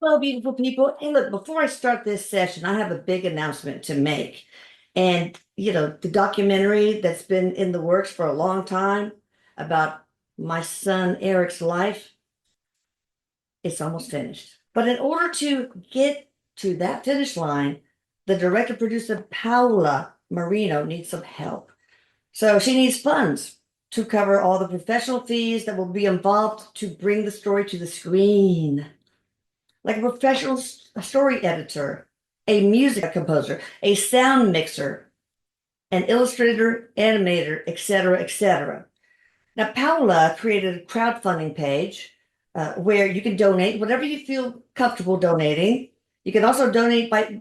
Hello, beautiful people. Hey, look, before I start this session, I have a big announcement to make. And, the documentary that's been in the works for a long time about my son Eric's life, it's almost finished. But in order to get to that finish line, the director producer Paula Marino needs some help. So she needs funds to cover all the professional fees that will be involved to bring the story to the screen, like a professional story editor, a music composer, a sound mixer, an illustrator, animator, etc., etc. Now, Paula created a crowdfunding page where you can donate whatever you feel comfortable donating. You can also donate by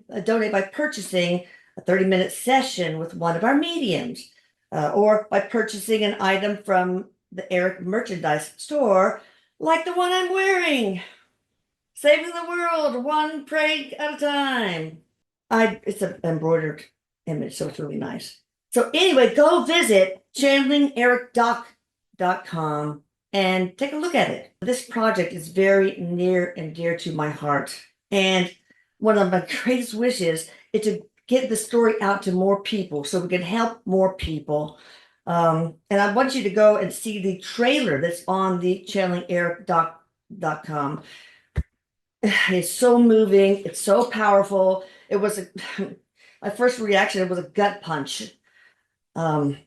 purchasing a 30-minute session with one of our mediums, or by purchasing an item from the Erik merchandise store, like the one I'm wearing. Saving the world one prank at a time. It's an embroidered image, so it's really nice. So anyway, go visit channelingericdoc.com and take a look at it. This project is very near and dear to my heart. And one of my greatest wishes is to get the story out to more people so we can help more people. And I want you to go and see the trailer that's on the channelingericdoc.com. It's so moving. It's so powerful. It was my first reaction. It was a gut punch, um,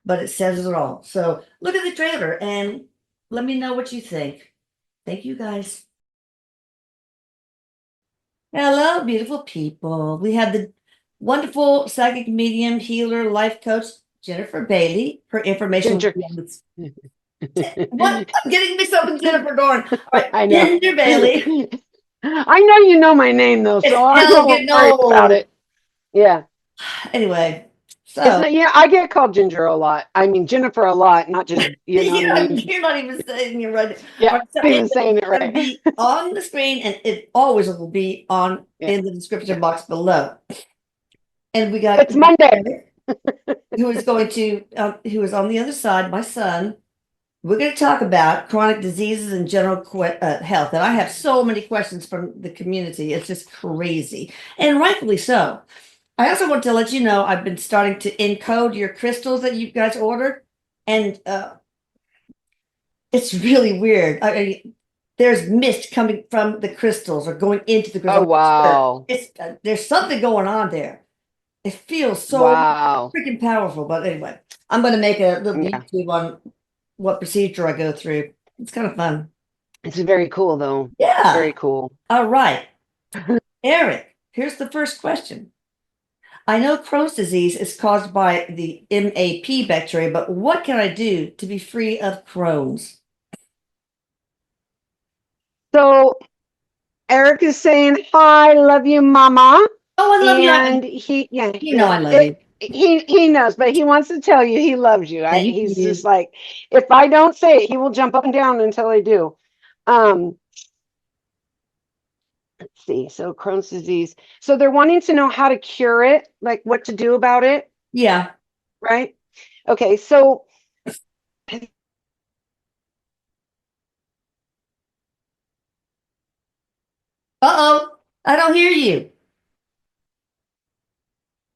but it says it all. So look at the trailer and let me know what you think. Thank you, guys. Hello, beautiful people. We have the wonderful psychic medium, healer, life coach, Jennifer Bailey. Her information will Ginger. be on the. What? I'm getting mixed up with Jennifer Dorn. All right, I know. Ginger Bailey. I know you know my name though, It's so I'm hell not getting worried about old. it. Yeah. Anyway, It's so not, yeah, I get called Ginger a lot. I mean Jennifer a lot, not just, you know what I mean? you're not even saying you're right. Yeah, All right, so I'm not even anyway, saying it it's going to right. be on the screen, and it always will be on Yeah. in the description box below. And It's we got Monday. Eric, who is on the other side, my son. We're going to talk about chronic diseases and general health. And I have so many questions from the community. It's just crazy, and rightfully so. I also want to let you know I've been starting to encode your crystals that you guys ordered, and it's really weird. I mean, there's mist coming from the crystals or going into the Oh crystal. wow. It's there's something going on there. It feels so Wow. freaking powerful. But anyway, I'm going to make a little Yeah. YouTube on what procedure I go through. It's kind of fun. It's very cool though. Yeah. Very cool. All right, Eric. Here's the first question. I know Crohn's disease is caused by the MAP bacteria, but what can I do to be free of Crohn's? So Eric is saying, "Hi, love you, Mama." Oh, I love you. And he, yeah, You know yeah, I love you. he knows, but he wants to tell you he loves you. Thank He's just you. like, if I don't say it, he will jump up and down until I do. Um, let's see. So Crohn's disease. So they're wanting to know how to cure it, like what to do about it, Yeah. right? Okay, so Uh-oh. I don't hear you.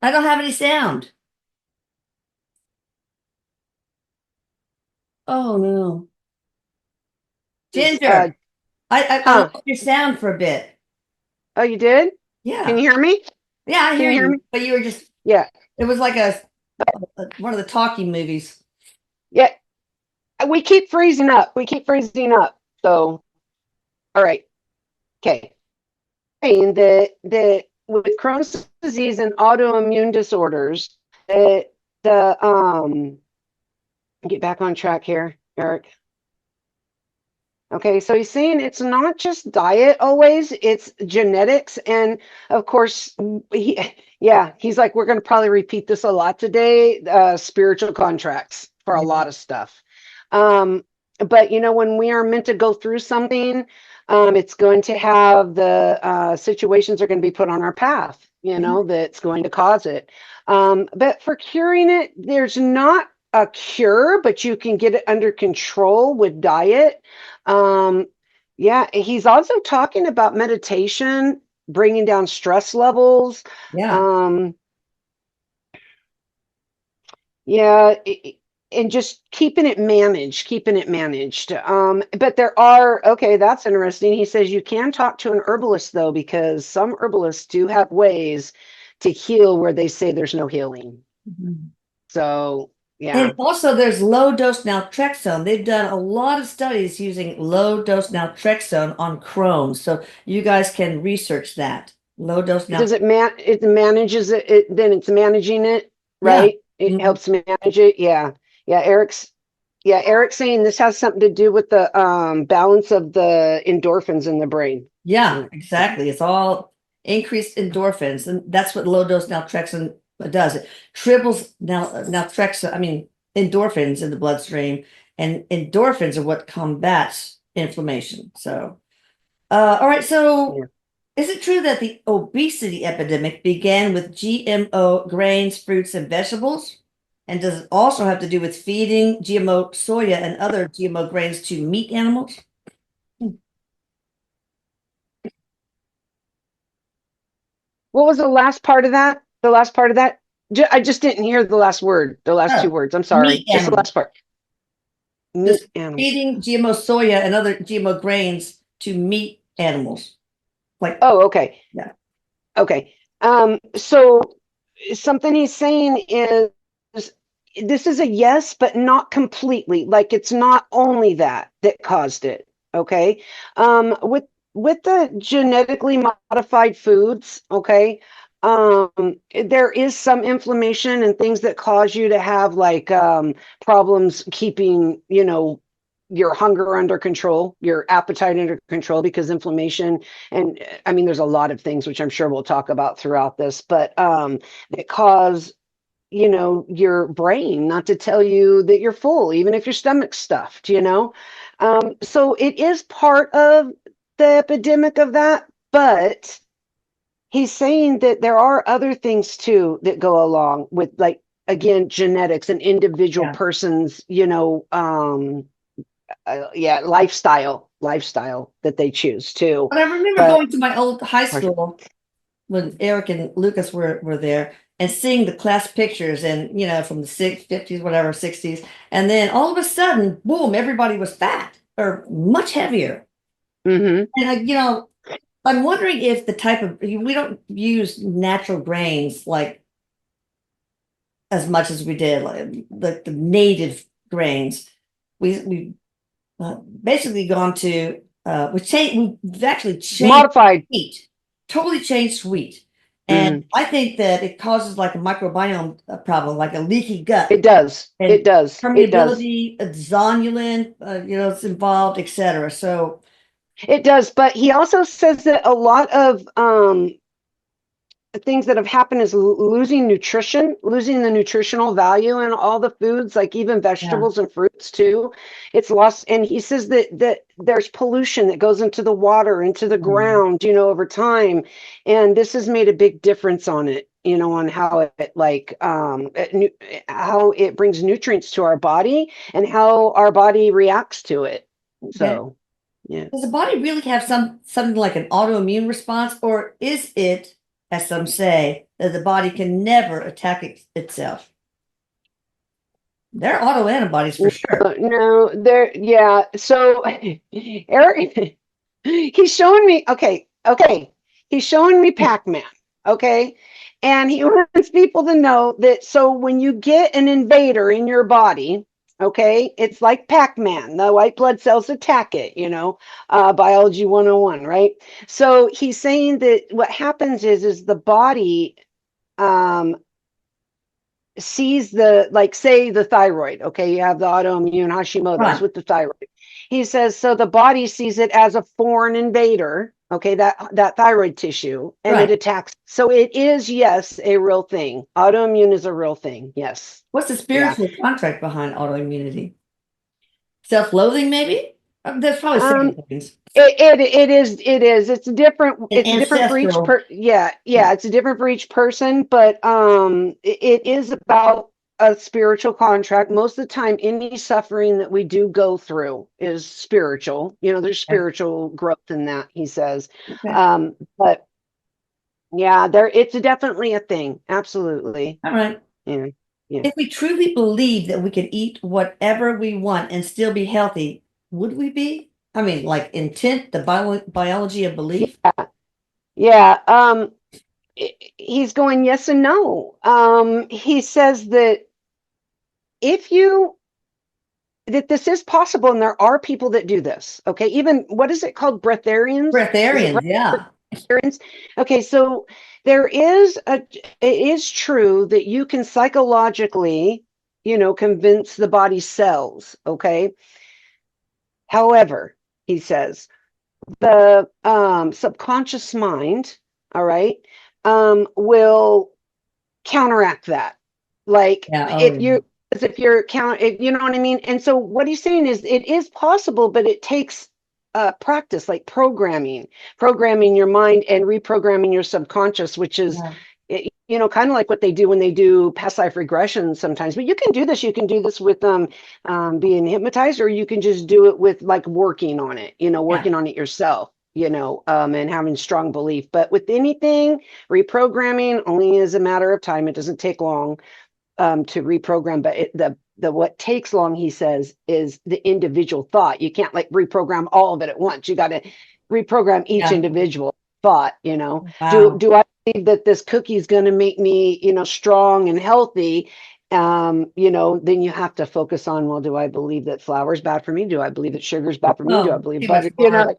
I don't have any sound. Oh no. is Ginger, I huh? lost your sound for a bit. Oh, you did? Can Yeah. you hear me? Yeah, I Can hear you hear you. me? But you were just, Yeah, it was like one of the talking movies. yeah. We keep freezing up. We keep freezing up. So, all right. Okay. Saying that with Crohn's disease and autoimmune disorders, that the get back on track here, Eric. Okay, so he's saying it's not just diet always, it's genetics. And of course, yeah, he's like, we're going to probably repeat this a lot today, spiritual contracts for a Yeah. lot of stuff. Um, but when we are meant to go through something, it's going to have the situations are going to be put on our path, Mhm. that's going to cause it. But for curing it, there's not a cure, but you can get it under control with diet. Um, Yeah, he's also talking about meditation, bringing down stress levels. Yeah. Um, yeah, and just keeping it managed. But there are, okay, that's interesting. He says you can talk to an herbalist though, because some herbalists do have ways to heal where they say there's no healing. Mhm. So, And yeah. also there's low dose naltrexone. They've done a lot of studies using low dose naltrexone on Crohn's. So you guys can research that. Low dose Does naltrexone. it manages it, then it's managing it, Yeah. right? It Mhm. helps manage it. Yeah. Yeah, Eric's saying this has something to do with the balance of the endorphins in the brain. Yeah, Mm. exactly. It's all increased endorphins, and that's what low dose naltrexone does. It triples naltrexone, I mean endorphins in the bloodstream, and endorphins are what combats inflammation. So, all right. So, Yeah. is it true that the obesity epidemic began with GMO grains, fruits, and vegetables? And does it also have to do with feeding GMO soya and other GMO grains to meat animals? What was the last part of that? The last part of that? I just didn't hear the last word, the last two Oh, words. I'm meat sorry. Just the animals. last part. Just Meat animals. feeding GMO soya and other GMO grains to meat animals. Like, Oh, okay. yeah, Okay. So something he's saying is this is a yes, but not completely. Like it's not only that caused it. Okay. With the genetically modified foods, okay, there is some inflammation and things that cause you to have like problems keeping, your hunger under control, your appetite under control, because inflammation, and I mean there's a lot of things which I'm sure we'll talk about throughout this, but that cause your brain not to tell you that you're full, even if your stomach's stuffed, so it is part of the epidemic of that, but he's saying that there are other things too that go along with, like, again, genetics and individual yeah. persons, yeah, lifestyle that they choose too. But I remember But going to my old high school when Eric and Lucas were there and seeing the class pictures and, from the 50s, whatever, 60s. And then all of a sudden, boom, everybody was fat or much heavier. mhm. And I'm wondering if the type of, we don't use natural grains like as much as we did, like the native grains. We basically gone to we've actually changed Modified. wheat, totally changed wheat. And Mhm. I think that it causes like a microbiome problem, like a leaky gut It does. It and does. It does. permeability, zonulin, it's involved, etc. So It does. But he also says that a lot of things that have happened is losing nutrition, losing the nutritional value in all the foods, like even yeah, vegetables and fruits too. It's lost. And he says that there's pollution that goes into the water, into the um, ground, over time. And this has made a big difference on it, on how it like how it brings nutrients to our body and how our body reacts to it. okay. So, yeah. Does the body really have something like an autoimmune response, or is it, as some say, that the body can never attack itself? There are autoantibodies for sure. No, there, yeah. So Eric, he's showing me, okay. He's showing me Pac-Man, okay? And he wants people to know that so when you get an invader in your body, okay, it's like Pac-Man. The white blood cells attack it, biology 101, right? So he's saying that what happens is the body um sees the, like, say the thyroid, okay, you have the autoimmune Hashimoto's Right, with the thyroid. He says so the body sees it as a foreign invader, okay, that thyroid tissue, and it right. attacks. So it is, yes, a real thing. Autoimmune is a real thing. Yes. What's the Yeah. spiritual contract behind autoimmunity? Self-loathing, maybe? There's probably um several things. it is And it's different for ancestral. yeah, Yeah. it's different for each person, but it is about a spiritual contract. Most of the time, any suffering that we do go through is spiritual. There's Okay. spiritual growth in that, he says. Okay. But yeah, it's definitely a thing. Absolutely. All right. Yeah. Yeah. If we truly believe that we can eat whatever we want and still be healthy, would we be? I mean, like intent, the biology of belief. Yeah. He's going yes and no. He says if you that this is possible, and there are people that do this. Okay, even what is it called? Breatharians? Is it Breatharians, yeah. breatharians? Okay, so it is true that you can psychologically, convince the body's cells. Okay. However, he says the subconscious mind, all right, will counteract that. Like Yeah. Oh, if yeah. you as if you're if, you know what I mean? And so what he's saying is it is possible, but it takes practice, like programming your mind and reprogramming your subconscious, which is Yeah. kind of like what they do when they do past life regression sometimes. But you can do this. You can do this with being hypnotized, or you can just do it with like working on it, Yeah. working on it yourself, and having strong belief. But with anything, reprogramming only is a matter of time. It doesn't take long to reprogram, but the what takes long, he says, is the individual thought. You can't like reprogram all of it at once. You got to reprogram each Yeah. individual thought. Wow. Do I believe that this cookie is going to make me, strong and healthy? Then you have to focus on, well, do I believe that flour is bad for me? Do I believe that sugar is bad for me? Do I Oh, believe too much butter? work.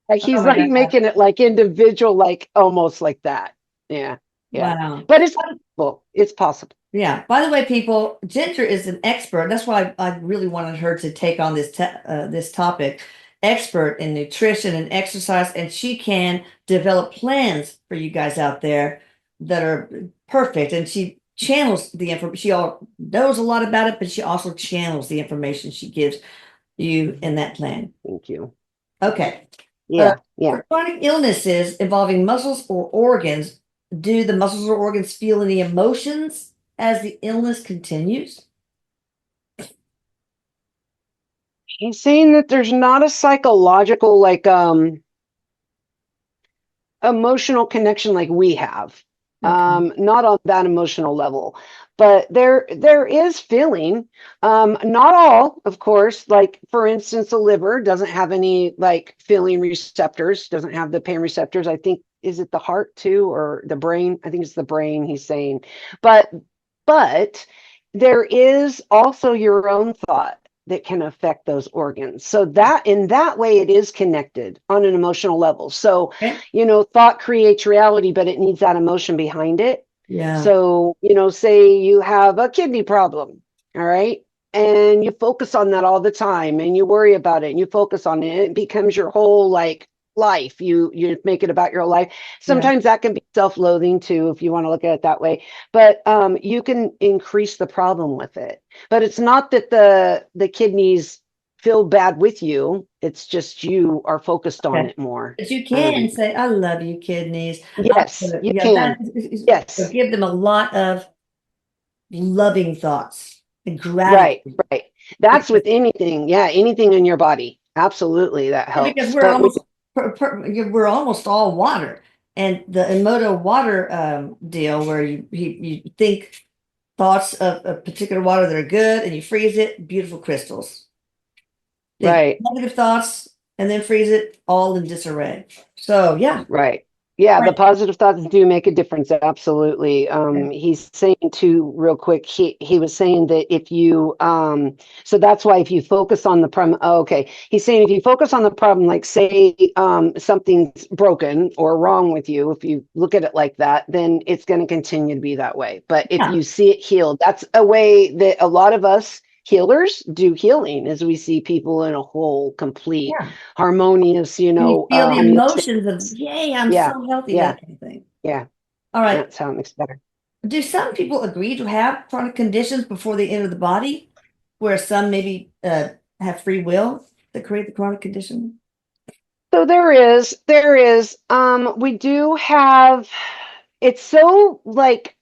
Like Oh he's my like God. making it like individual, like almost like that. Yeah, yeah. Wow. But it's possible. It's possible. Yeah. By the way, people, Ginger is an expert. That's why I really wanted her to take on this topic. Expert in nutrition and exercise, and she can develop plans for you guys out there that are perfect. And she channels the information. She all knows a lot about it, but she also channels the information she gives you in that plan. Thank you. Okay. Uh, Yeah, yeah. for chronic illnesses involving muscles or organs, do the muscles or organs feel any emotions as the illness continues? He's saying that there's not a psychological like emotional connection like we have. Okay. Not on that emotional level, but there is feeling. Not all, of course. Like for instance, the liver doesn't have any like feeling receptors, doesn't have the pain receptors. I think, is it the heart too, or the brain? I think it's the brain, he's saying. But there is also your own thought that can affect those organs. So that in that way it is connected on an emotional level. So Okay. thought creates reality, but it needs that emotion behind it. Yeah. So, say you have a kidney problem, all right? And you focus on that all the time and you worry about it and you focus on it. It becomes your whole like life. You make it about your life. Yeah. Sometimes that can be self-loathing too, if you want to look at it that way. But you can increase the problem with it. But it's not that the kidneys feel bad with you. It's just you are focused on Okay. it more. But you can say, I love you, kidneys. Yes, you Yeah, that can. Yes. give them a lot of loving thoughts and Right, gratitude right. That's because, with anything. Yeah, anything in your body. Absolutely, that because helps. But with we're almost all water. And the Emoto water deal where you think thoughts of a particular water that are good and you freeze it, beautiful crystals. Think right, negative thoughts and then freeze it all in disarray. So yeah. right. Yeah, the Right. positive thoughts do make a difference. Absolutely. Okay. He's saying too, real quick, he was saying that if you so that's why if you focus on the problem, oh, okay. He's saying if you focus on the problem, like say something's broken or wrong with you, if you look at it like that, then it's going to continue to be that way. But if Yeah. you see it healed, that's a way that a lot of us healers do healing, as we see people in a whole complete Yeah. harmonious, And you feel the state. emotions of, yay, I'm Yeah, so healthy, yeah, that kind of thing. yeah. All right. That's how it makes better. Do some people agree to have chronic conditions before they enter the body, where some maybe have free will that create the chronic condition? So we do have, it's so like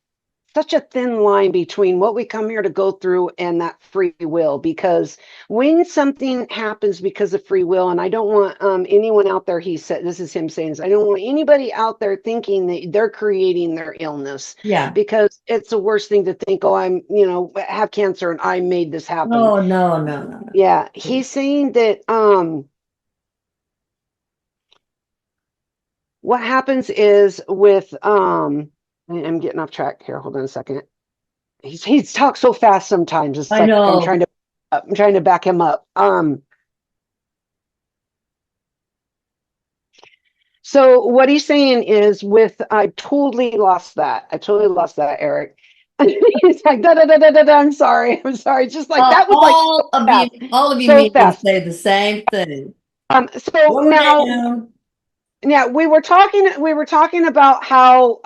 such a thin line between what we come here to go through and that free will, because when something happens because of free will, and I don't want anyone out there, he said, this is him saying this, I don't want anybody out there thinking that they're creating their illness, Yeah. because it's the worst thing to think, oh, I'm, have cancer and I made this happen. Oh, no, no, no, no. Yeah, he's saying that what happens is with I'm getting off track here. Hold on a second. He's talks so fast sometimes. It's I like know. I'm trying to back him up. So what he's saying is with I totally lost that. I totally lost that, Eric. He's like da da da da da da. I'm sorry. I'm sorry. Just like that was like so fast. All of you So meetings fast. say the same thing. So Slow now down. yeah, we were talking about how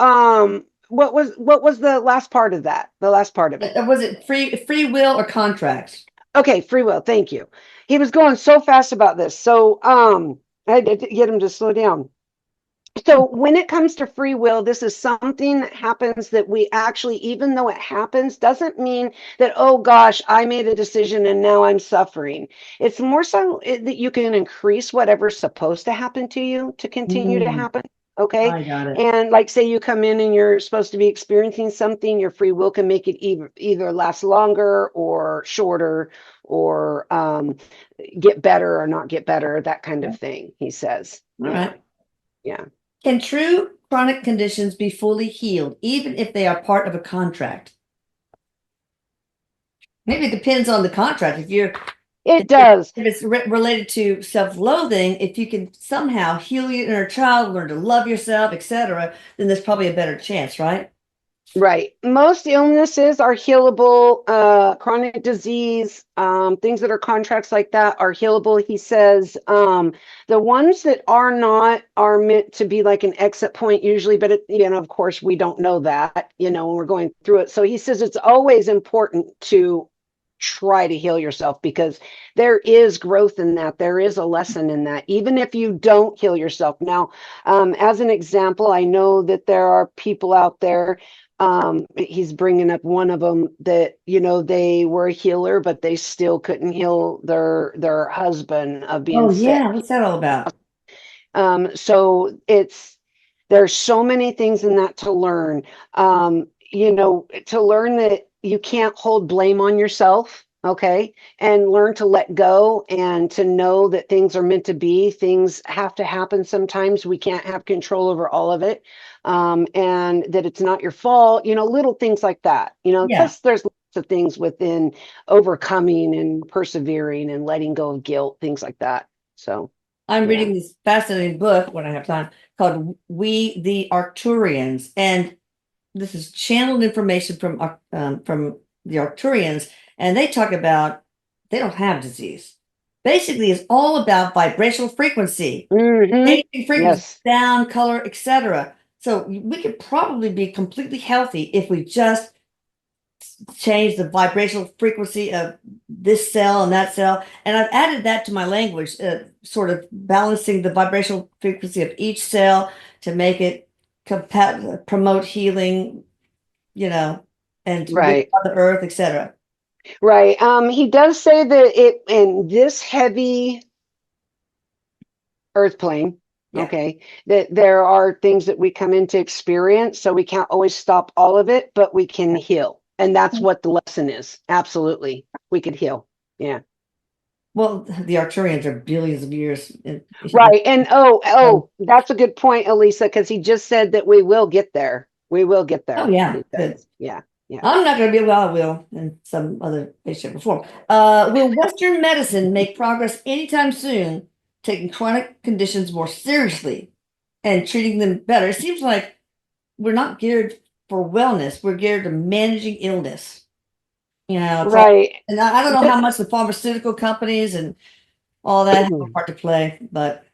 what was the last part of that? The last part of it. Was it free will or contracts? Okay, free will. Thank you. He was going so fast about this. So I had to get him to slow down. So when it comes to free will, this is something that happens that we actually, even though it happens, doesn't mean that, oh gosh, I made a decision and now I'm suffering. It's more so that you can increase whatever's supposed to happen to you to continue to Mm, happen. Okay. I got it. And like say you come in and you're supposed to be experiencing something, your free will can make it either last longer or shorter, or get better or not get better, that kind of All thing, he says. Yeah. right. Yeah. Can true chronic conditions be fully healed, even if they are part of a contract? Maybe it depends on the contract. It does. If it's related to self-loathing, if you can somehow heal your inner child, learn to love yourself, etc., then there's probably a better chance, right? Right. Most illnesses are healable. Chronic disease, things that are contracts like that are healable. He says the ones that are not are meant to be like an exit point usually, but of course, we don't know that, when we're going through it. So he says it's always important to try to heal yourself, because there is growth in that. There is a lesson in that, even if you don't heal yourself. Now, as an example, I know that there are people out there, he's bringing up one of them that they were a healer but they still couldn't heal their husband of being Oh yeah, sick. what's that all about? So there's so many things in that to learn. To learn that you can't hold blame on yourself, okay, and learn to let go and to know that things are meant to be. Things have to happen sometimes. We can't have control over all of it, and that it's not your fault. Little things like that. Yeah, Plus there's lots of things within overcoming and persevering and letting go of guilt, things like that. So. I'm Yeah. reading this fascinating book when I have time called "We the Arcturians," and this is channeled information from the Arcturians, and they talk about they don't have disease. Basically, it's all about vibrational frequency, Hmm. changing frequency, Yes. sound, color, etc. So we could probably be completely healthy if we just change the vibrational frequency of this cell and that cell. And I've added that to my language, sort of balancing the vibrational frequency of each cell to make it promote healing, you know, and with Right. the earth, etc. Right. He does say that it in this heavy earth plane, Yeah. okay, that there are things that we come into experience, so we can't always stop all of it, but we can heal. And that's what the lesson is. Absolutely. We could heal. Yeah. Well, the Arcturians are billions of years. Right. And that's a good point, Elisa, because he just said that we will get there. We will get Oh there. yeah, He good. says. Yeah. Yeah. I'm not going to be, well, I will in some other way, shape, or form. Will Western medicine make progress anytime soon, taking chronic conditions more seriously and treating them better? It seems like we're not geared for wellness, we're geared to managing illness. It's all, Right. and I don't know how much the pharmaceutical companies and all that have a part to play, but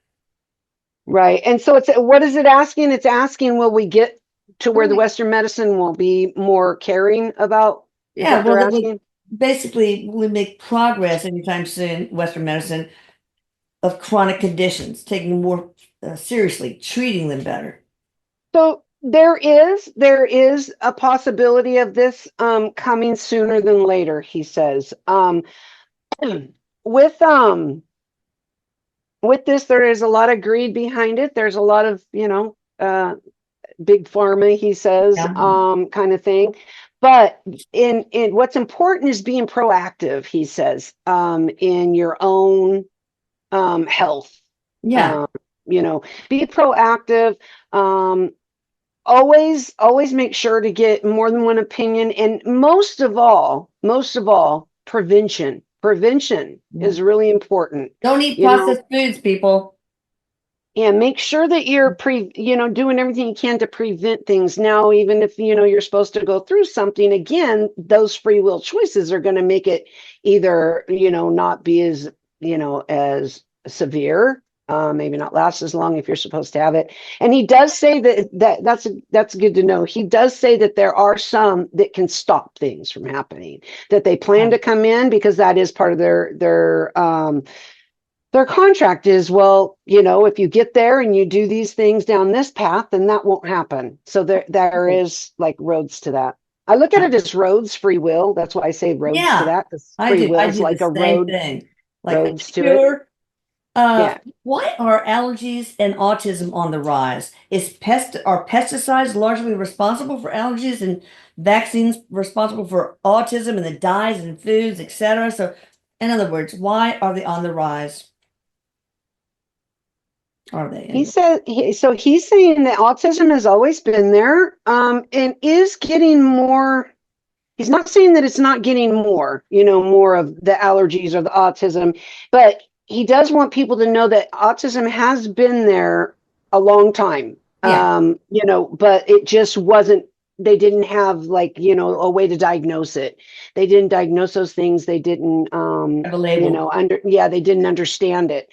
Right. And so what is it asking? It's asking, will we get to where the Western medicine will be more caring about? Is yeah, that well, they're that would asking? basically we make progress anytime soon, Western medicine of chronic conditions, taking more seriously, treating them better. So There is a possibility of this coming sooner than later, he says. With with this, there is a lot of greed behind it. There's a lot of, big pharma, he says, Yeah. kind of thing. But in what's important is being proactive, he says, in your own health. Yeah. Um, be proactive. Um, always make sure to get more than one opinion, and most of all, prevention Yeah. is really important. Don't eat you know processed foods, people. and make sure that you're doing everything you can to prevent things. Now, even if you're supposed to go through something again, those free will choices are going to make it either not be as severe, maybe not last as long if you're supposed to have it. And he does say that's good to know. He does say that there are some that can stop things from happening, that they plan to come in, because that is part of their contract is, well, if you get there and you do these things down this path, then that won't happen. So there is like roads to that. I look at it as roads, free will. That's why I say roads to Yeah, that, because I free do. I will is do the like a same road, thing. Like the roads to it. cure. Yeah. Why are allergies and autism on the rise? Are pesticides largely responsible for allergies and vaccines responsible for autism and the dyes in foods, etc.? So, in other words, why are they on the rise? Are they He anyway? said, so he's saying that autism has always been there, and is getting more. He's not saying that it's not getting more, more of the allergies or the autism, but he does want people to know that autism has been there a long time. Yeah, But it just wasn't, they didn't have like, a way to diagnose it. They didn't diagnose those things. They didn't, have a label. they didn't understand it.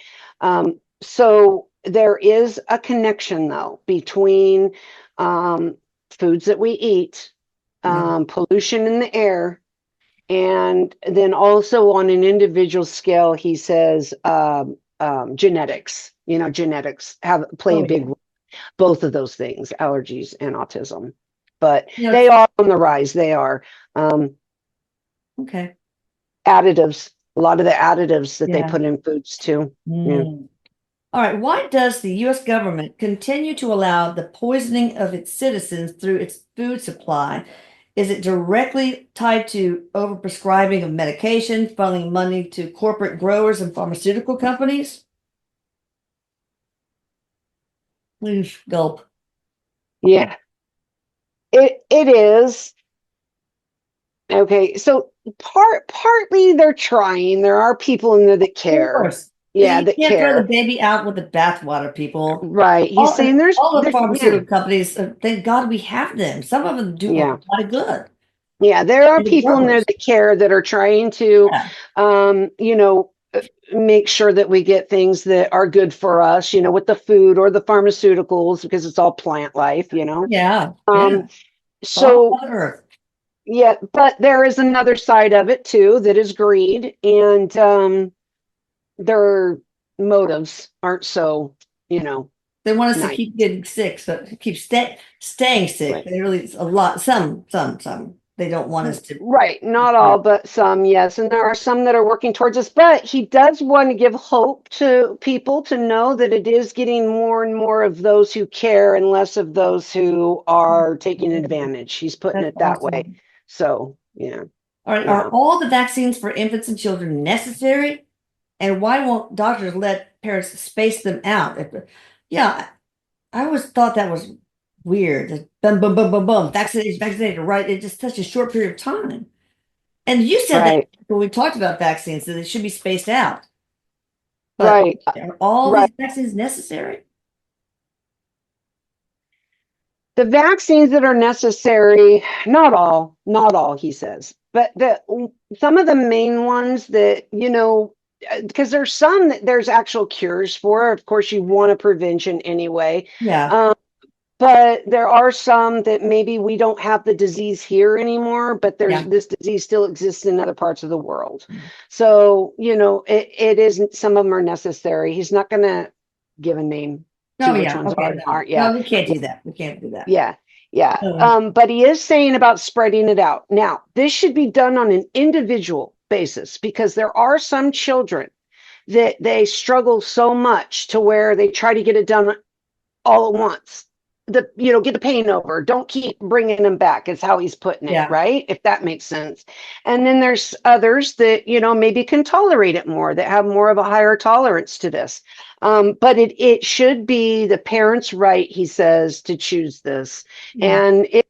So there is a connection though between foods that we eat, Yeah. pollution in the air, and then also on an individual scale, he says genetics. Genetics play Oh a big yeah. role, both of those things, allergies and autism. But You know, they are on the rise. They are um, okay. additives. A lot of the additives that they Yeah. put in foods too. Yeah. Mm. All right. Why does the U.S. government continue to allow the poisoning of its citizens through its food supply? Is it directly tied to overprescribing of medication, funneling money to corporate growers and pharmaceutical companies? Oof, gulp. Yeah. It is. Okay, so partly they're trying. There are people in there that Of care. course. Yeah, You that can't throw the care. baby out with the bathwater, people. Right. He's All, saying all the yeah, pharmaceutical companies, thank God we have them. Some of them do a yeah. lot of good. Yeah, there are And the people in there growers. that care, that are trying to Yeah. um, you know, make sure that we get things that are good for us, with the food or the pharmaceuticals,. Because it's all plant life. Yeah. Yeah. Um, It's all so Mother Earth. yeah, but there is another side of it too, that is greed, and their motives aren't so, you know, They want us to nice. keep getting sick, so keep staying sick. Right. They really a lot. Some. They don't want us to. Right. Not all, but some, yes. And there are some that are working towards us. But he does want to give hope to people to know that it is getting more and more of those who care and less of those who are taking advantage. He's putting That's it that way. awesome. So, yeah, All right. Are yeah. all the vaccines for infants and children necessary? And why won't doctors let parents space them out? Yeah, I always thought that was weird. Just boom, boom, boom, boom, boom. Vaccinated, vaccinated, right? It just such a short period of time. And you said that Right, when we talked about vaccines, that they should be spaced out. But right, are all right. these vaccines necessary? The vaccines that are necessary, not all, he says, but some of the main ones that, because there's some that there's actual cures for. Of course, you want a prevention anyway. Yeah, Um, but there are some that maybe we don't have the disease here anymore, but there's yeah. this disease still exists in other parts of the world. So, it isn't, some of them are necessary. He's not going to give a name. Oh, which yeah. ones Okay. are and No, aren't. Yeah. no, we can't do that. We can't do that. Yeah. Yeah. Um, But he is saying about spreading it out. Now, this should be done on an individual basis because there are some children that they struggle so much to where they try to get it done all at once. Get the pain over. Don't keep bringing them back, is how he's putting it, yeah. right? If that makes sense. And then there's others that, maybe can tolerate it more, that have more of a higher tolerance to this. But it should be the parent's right, he says, to choose this. Yeah. And it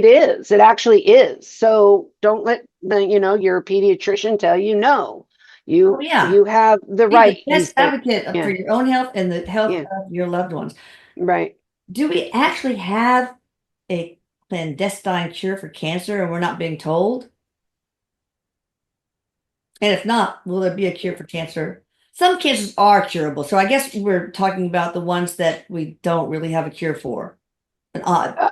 is. It actually is. So don't let your pediatrician tell you no. Oh, yeah. You have the Be the right, he best said. advocate for Yeah, your own health and the health yeah, of your loved ones. right. Do we actually have a clandestine cure for cancer and we're not being told? And if not, will there be a cure for cancer? Some cancers are curable. So I guess we're talking about the ones that we don't really have a cure for. An odd Uh,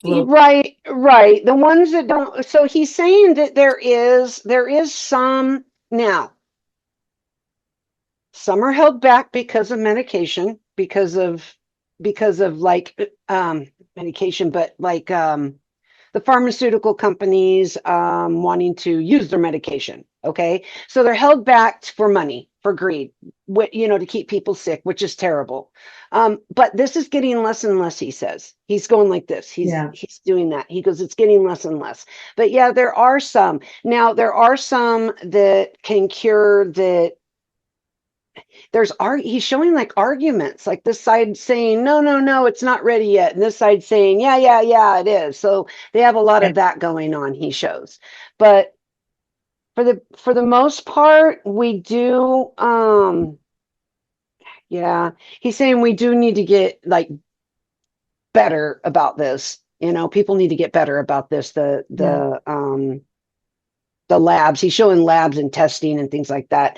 little, right, right. The ones that don't. So he's saying that there is some now. Some are held back because of medication, because of like medication, but like the pharmaceutical companies wanting to use their medication. Okay, so they're held back for money, for greed, to keep people sick, which is terrible. But this is getting less and less. He says he's going like this. He's yeah. he's doing that. He goes, it's getting less and less. But yeah, there are some. Now there are some that can cure that he's showing like arguments, like this side saying no, no, no, it's not ready yet, and this side saying yeah, yeah, yeah, it is. So they have a lot Okay. of that going on, he shows. But for the most part, we do yeah, he's saying we do need to get like better about this. People need to get better about this. Yeah. The labs, he's showing labs and testing and things like that.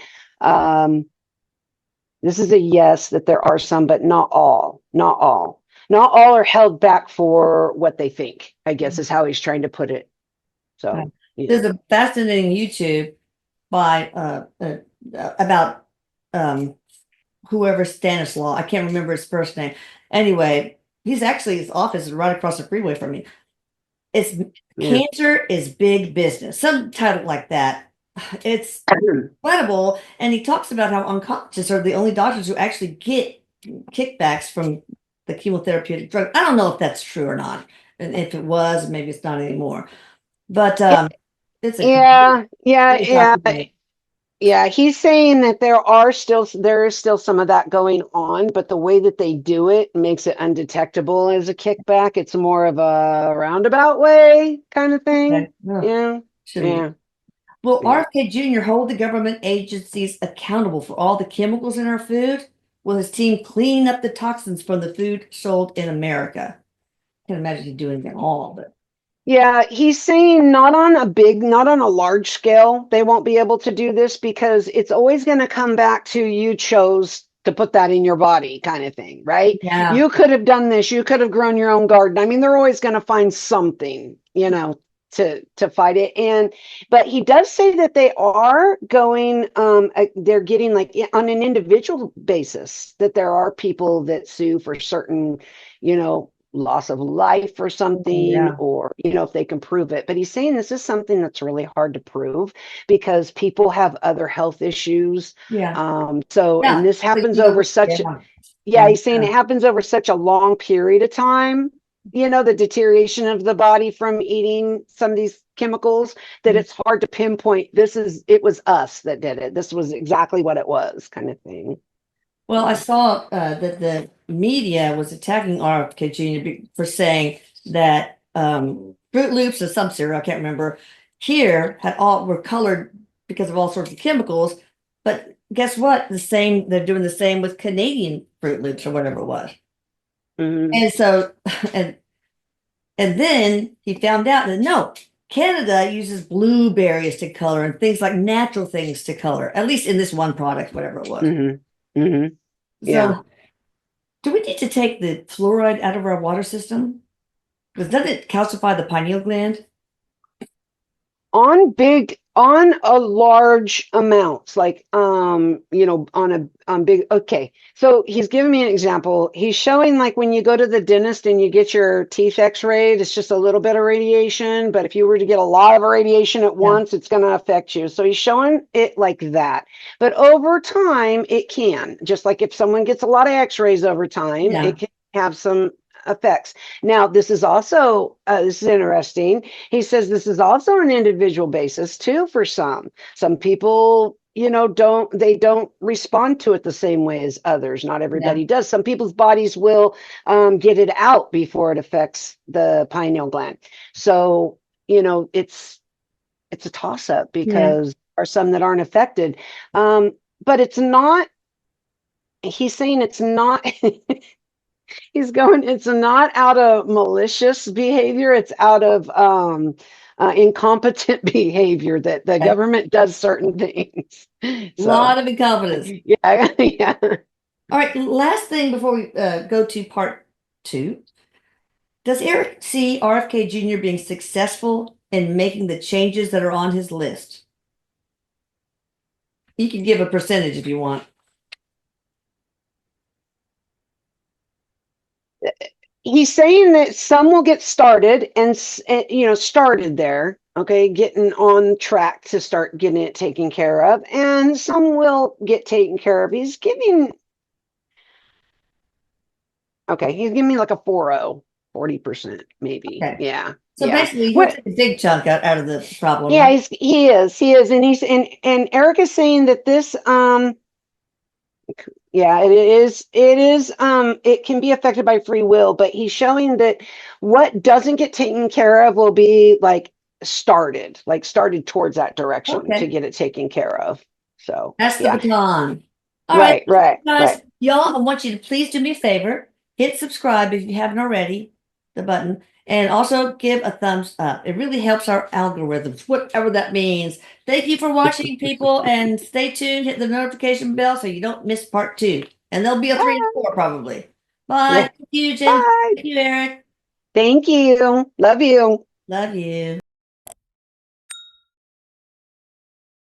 This is a yes, that there are some, but not all. Not all. Not all are held back for what they think, I guess is how he's trying to put it. Yeah. So, yeah. There's a fascinating YouTube by about um whoever Stanislaw. I can't remember his first name. Anyway, his office is right across the freeway from me. It's Yeah. cancer is big business, some title like that. It's incredible. And he talks about how oncologists are the only doctors who actually get kickbacks from the chemotherapeutic drug. I don't know if that's true or not. And if it was, maybe it's not anymore. But it's a Yeah, yeah, great yeah. documentary. Yeah, he's saying that there is still some of that going on, but the way that they do it makes it undetectable as a kickback. It's more of a roundabout way kind of thing. Okay. No, Yeah. shouldn't be. Yeah. Will Yeah. RFK Jr. hold the government agencies accountable for all the chemicals in our food? Will his team clean up the toxins from the food sold in America? I can imagine he's doing it all, but Yeah, he's saying not on a large scale, they won't be able to do this because it's always going to come back to you chose to put that in your body kind of thing, right? yeah, You could have done this, you could have grown your own garden. I mean, they're always going to find something, to fight it. But he does say that they are going they're getting like on an individual basis that there are people that sue for certain, loss of life or something, yeah, or if they can prove it. But he's saying this is something that's really hard to prove because people have other health issues. yeah, And yeah. this But happens you know, over such, yeah, yeah, yeah, he's saying it happens over such a long period of time, the deterioration of the body from eating some of these chemicals, that yeah. it's hard to pinpoint it was us that did it, this was exactly what it was, kind of thing. Well, I saw that the media was attacking RFK Jr. For saying that Fruit Loops or some cereal, I can't remember, here were colored because of all sorts of chemicals. But guess what? They're doing the same with Canadian Fruit Loops or whatever it was. Hmm. And so, and and then he found out that no, Canada uses blueberries to color and things like natural things to color, at least in this one product, whatever it was. Hmm. Hmm. Yeah. So do we need to take the fluoride out of our water system? Because doesn't it calcify the pineal gland? on a large amounts, like on big. Okay, so he's giving me an example. He's showing like when you go to the dentist and you get your teeth x-rayed, it's just a little bit of radiation, but if you were to get a lot of radiation at once, it's going to affect you. So he's showing it like that. But over time, it can, just like if someone gets a lot of x-rays over time, it can have some effects. Now, this is also this is interesting. He says this is also an individual basis too for some. Some people, don't respond to it the same way as others. Not everybody does. Some people's bodies will get it out before it affects the pineal gland. So, it's a toss-up because there are some that aren't affected. But it's not, he's saying it's not it's not out of malicious behavior. It's out of incompetent behavior that the government does certain things. A lot of incompetence. Yeah, yeah. All right, last thing before we go to part 2. Does Erik see RFK Jr. being successful in making the changes that are on his list? You can give a percentage if you want. He's saying that some will get started and started there, okay, getting on track to start getting it taken care of, and some will get taken care of. He's giving me like a 40% maybe. Okay. Yeah. So basically, he'll take a big chunk out of the problem. Yeah, right? he is, and Erik is saying that this it can be affected by free will, but he's showing that what doesn't get taken care of will be started towards that direction to get it taken care of. So that's the baton. All right, right, guys, right. y'all, I want you to please do me a favor, hit subscribe if you haven't already, the button, and also give a thumbs up. It really helps our algorithms, whatever that means. Thank you for watching, people, and stay tuned. Hit the notification bell so you don't miss part 2. And there'll be a 3 and 4 probably. Bye. Yeah. Thank you, Jen. Bye. Thank you, Erik. Thank you. Love you. Love you.